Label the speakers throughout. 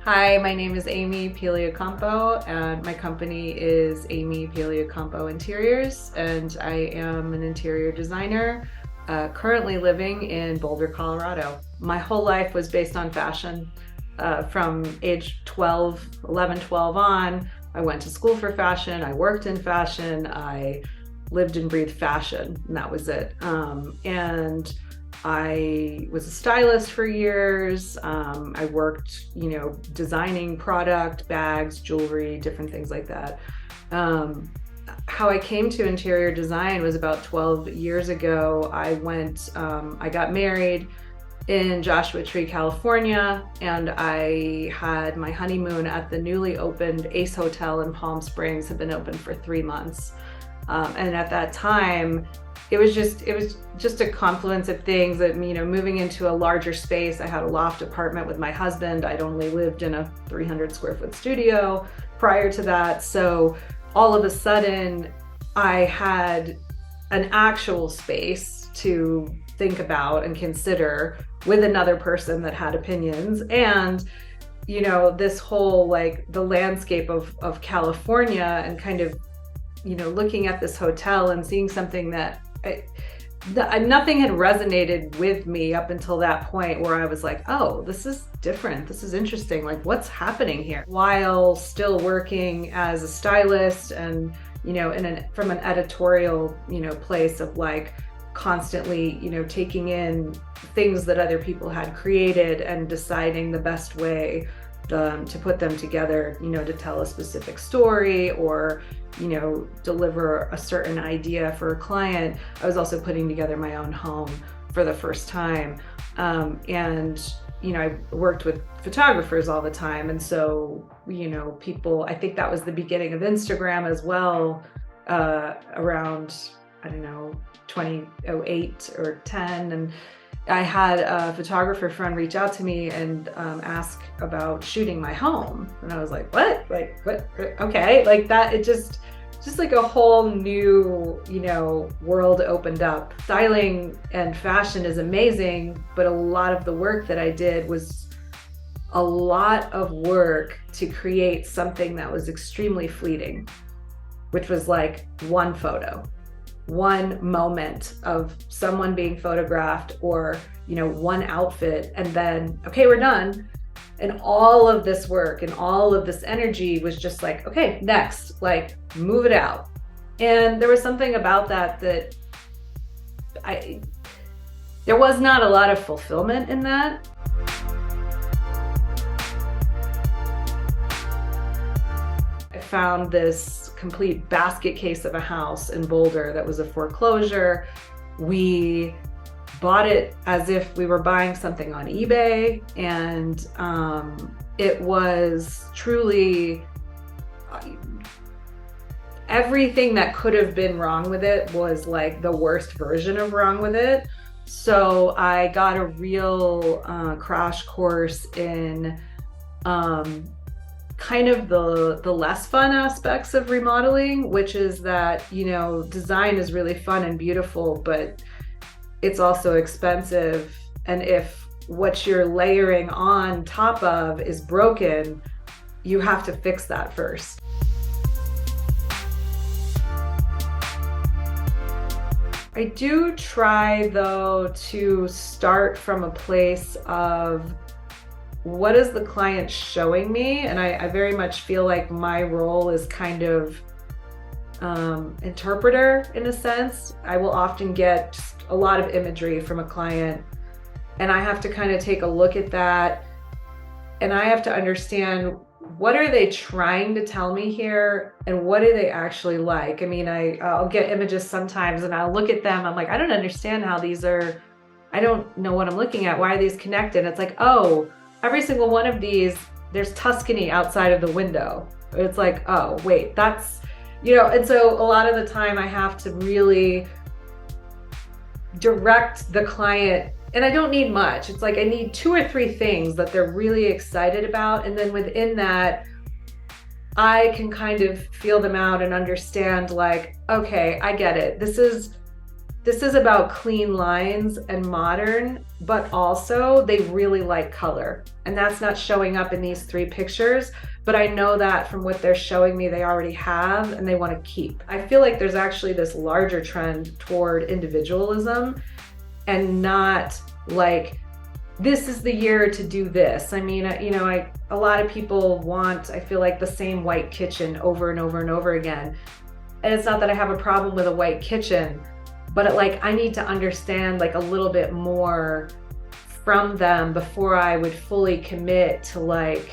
Speaker 1: Hi, my name is Amy Pigliacampo, and my company is Amy Pigliacampo Interiors, and I am an interior designer currently living in Boulder, Colorado. My whole life was based on fashion. From age 12, 11, 12 on, I went to school for fashion, I worked in fashion, I lived and breathed fashion, and that was it. And I was a stylist for years. I worked, designing product, bags, jewelry, different things like that. How I came to interior design was about 12 years ago. I got married in Joshua Tree, California, and I had my honeymoon at the newly opened Ace Hotel in Palm Springs. Had been open for 3 months. And at that time, it was just a confluence of things that, moving into a larger space. I had a loft apartment with my husband. I'd only lived in a 300 square foot studio prior to that. So all of a sudden I had an actual space to think about and consider with another person that had opinions. And this whole, like, the landscape of California, and kind of looking at this hotel and seeing something that nothing had resonated with me up until that point, where I was like, oh, this is different. This is interesting. Like, what's happening here? While still working as a stylist and, from an editorial, place of, like, constantly, taking in things that other people had created and deciding the best way to put them together, to tell a specific story or, deliver a certain idea for a client. I was also putting together my own home for the first time. And, I worked with photographers all the time. And so, I think that was the beginning of Instagram as well, around, I don't know, 2008 or 10. And I had a photographer friend reach out to me and ask about shooting my home. And I was like, what? Like, what? Okay. Like that, it just like a whole new, world opened up. Styling and fashion is amazing, but a lot of the work that I did was a lot of work to create something that was extremely fleeting, which was like one photo, one moment of someone being photographed, or one outfit, and then, okay, we're done. And all of this work and all of this energy was just like, okay, next, like, move it out. And there was something about that there was not a lot of fulfillment in that. I found this complete basket case of a house in Boulder that was a foreclosure. We bought it as if we were buying something on eBay, and it was truly everything that could have been wrong with it was like the worst version of wrong with it. So I got a real crash course in kind of the less fun aspects of remodeling, which is that, design is really fun and beautiful, but it's also expensive. And if what you're layering on top of is broken, you have to fix that first. I do try, though, to start from a place of, what is the client showing me? And I very much feel like my role is kind of interpreter, in a sense. I will often get just a lot of imagery from a client, and I have to kind of take a look at that, and I have to understand, what are they trying to tell me here, and what do they actually like? I mean, I'll get images sometimes and I'll look at them, I'm like, I don't understand how these are, I don't know what I'm looking at. Why are these connected? It's like, oh, every single one of these, there's Tuscany outside of the window. It's like, oh, wait, that's, and so a lot of the time I have to really direct the client, and I don't need much. It's like I need 2 or 3 things that they're really excited about, and then within that, I can kind of feel them out and understand, like, okay, I get it. This is about clean lines and modern, but also they really like color. And that's not showing up in these 3 pictures, but I know that from what they're showing me they already have and they want to keep. I feel like there's actually this larger trend toward individualism and not like, this is the year to do this. I mean, a lot of people want, I feel like, the same white kitchen over and over and over again. And it's not that I have a problem with a white kitchen, but I need to understand like a little bit more from them before I would fully commit to like,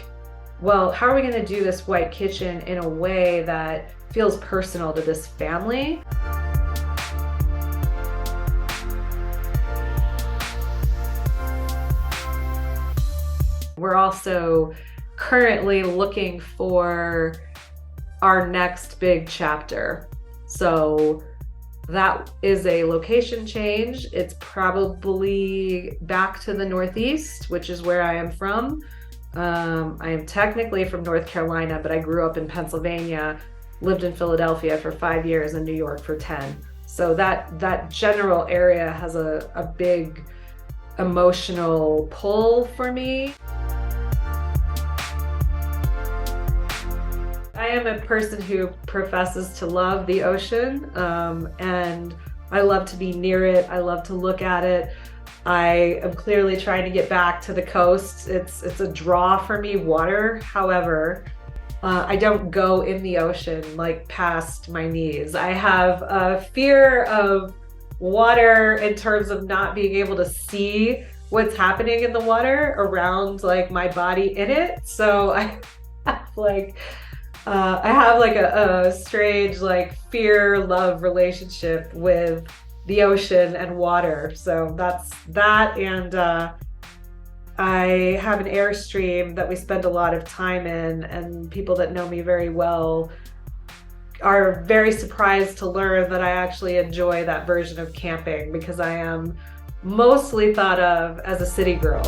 Speaker 1: well, how are we going to do this white kitchen in a way that feels personal to this family? We're also currently looking for our next big chapter. So that is a location change. It's probably back to the Northeast, which is where I am from. I am technically from North Carolina, but I grew up in Pennsylvania, lived in Philadelphia for 5 years and New York for 10. So that general area has a big emotional pull for me. I am a person who professes to love the ocean, and I love to be near it. I love to look at it. I am clearly trying to get back to the coast. It's a draw for me, water. However, I don't go in the ocean like past my knees. I have a fear of water in terms of not being able to see what's happening in the water around like my body in it. So I have like a strange like fear-love relationship with the ocean and water. So that's that, and I have an Airstream that we spend a lot of time in, and people that know me very well are very surprised to learn that I actually enjoy that version of camping because I am mostly thought of as a city girl.